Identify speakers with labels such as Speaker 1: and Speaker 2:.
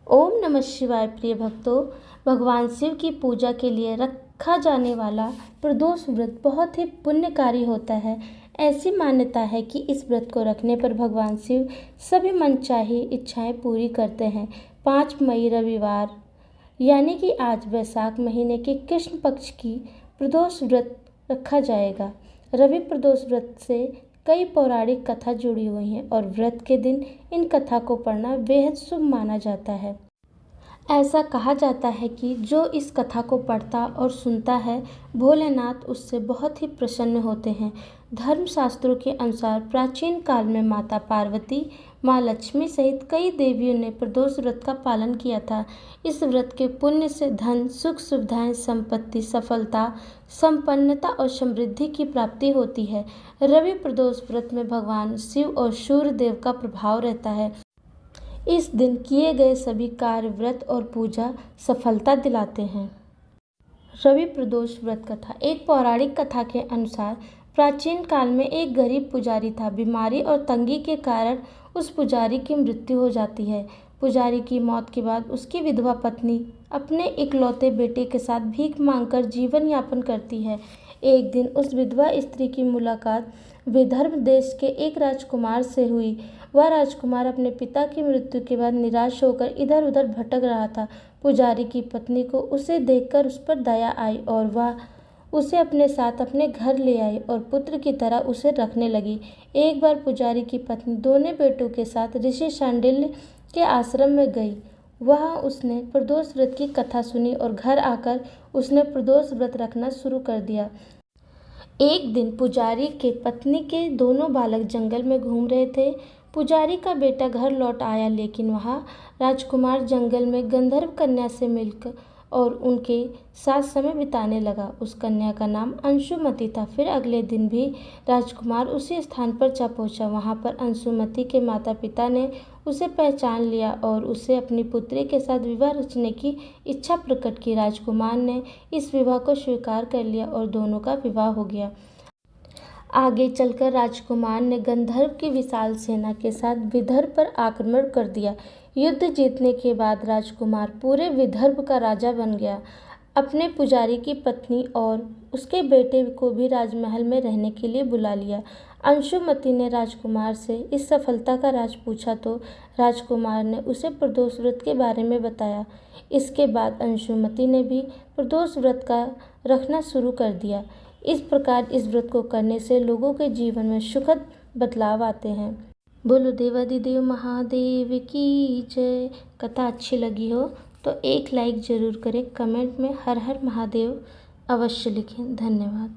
Speaker 1: ओम नमः शिवाय। प्रिय भक्तों, भगवान शिव की पूजा के लिए रखा जाने वाला प्रदोष व्रत बहुत ही पुण्यकारी होता है। ऐसी मान्यता है कि इस व्रत को रखने पर भगवान शिव सभी मनचाही इच्छाएं पूरी करते हैं। 5 मई रविवार यानी कि आज वैशाख महीने के कृष्ण पक्ष की प्रदोष व्रत रखा जाएगा। रवि प्रदोष व्रत से कई पौराणिक कथा जुड़ी हुई हैं और व्रत के दिन इन कथा को पढ़ना बेहद शुभ माना जाता है। ऐसा कहा जाता है कि जो इस कथा को पढ़ता और सुनता है, भोलेनाथ उससे बहुत ही प्रसन्न होते हैं। धर्मशास्त्रों के अनुसार प्राचीन काल में माता पार्वती, माँ लक्ष्मी सहित कई देवियों ने प्रदोष व्रत का पालन किया था। इस व्रत के पुण्य से धन, सुख, सुविधाएं, संपत्ति, सफलता, संपन्नता और समृद्धि की प्राप्ति होती है। रवि प्रदोष व्रत में भगवान शिव और सूर्य देव का प्रभाव रहता है। इस दिन किए गए सभी कार्य, व्रत और पूजा सफलता दिलाते हैं। रवि प्रदोष व्रत कथा। एक पौराणिक कथा के अनुसार प्राचीन काल में एक गरीब पुजारी था। बीमारी और तंगी के कारण उस पुजारी की मृत्यु हो जाती है। पुजारी की मौत के बाद उसकी विधवा पत्नी अपने इकलौते बेटे के साथ भीख मांगकर जीवन यापन करती है। एक दिन उस विधवा स्त्री की मुलाकात विदर्भ देश के एक राजकुमार से हुई। वह राजकुमार अपने पिता की मृत्यु के बाद निराश होकर इधर उधर भटक रहा था। पुजारी की पत्नी को उसे देखकर उस पर दया आई और वह उसे अपने साथ अपने घर ले आई और पुत्र की तरह उसे रखने लगी। एक बार पुजारी की पत्नी दोनों बेटों के साथ ऋषि शांडिल्य के आश्रम में गई। वहाँ उसने प्रदोष व्रत की कथा सुनी और घर आकर उसने प्रदोष व्रत रखना शुरू कर दिया। एक दिन पुजारी के पत्नी के दोनों बालक जंगल में घूम रहे थे। पुजारी का बेटा घर लौट आया, लेकिन वहाँ राजकुमार जंगल में गंधर्व कन्या से मिलकर और उनके साथ समय बिताने लगा। उस कन्या का नाम अंशुमति था। फिर अगले दिन भी राजकुमार उसी स्थान पर जा पहुँचा। वहाँ पर अंशुमति के माता पिता ने उसे पहचान लिया और उसे अपनी पुत्री के साथ विवाह रचने की इच्छा प्रकट की। राजकुमार ने इस विवाह को स्वीकार कर लिया और दोनों का विवाह हो गया। आगे चलकर राजकुमार ने गंधर्व की विशाल सेना के साथ विदर्भ पर आक्रमण कर दिया। युद्ध जीतने के बाद राजकुमार पूरे विदर्भ का राजा बन गया। अपने पुजारी की पत्नी और उसके बेटे को भी राजमहल में रहने के लिए बुला लिया। अंशुमति ने राजकुमार से इस सफलता का राज पूछा तो राजकुमार ने उसे प्रदोष व्रत के बारे में बताया। इसके बाद अंशुमति ने भी प्रदोष व्रत का रखना शुरू कर दिया। इस प्रकार इस व्रत को करने से लोगों के जीवन में सुखद बदलाव आते हैं। बोलो देवाधिदेव महादेव की जय। कथा अच्छी लगी हो तो एक लाइक ज़रूर करें। कमेंट में हर हर महादेव अवश्य लिखें। धन्यवाद।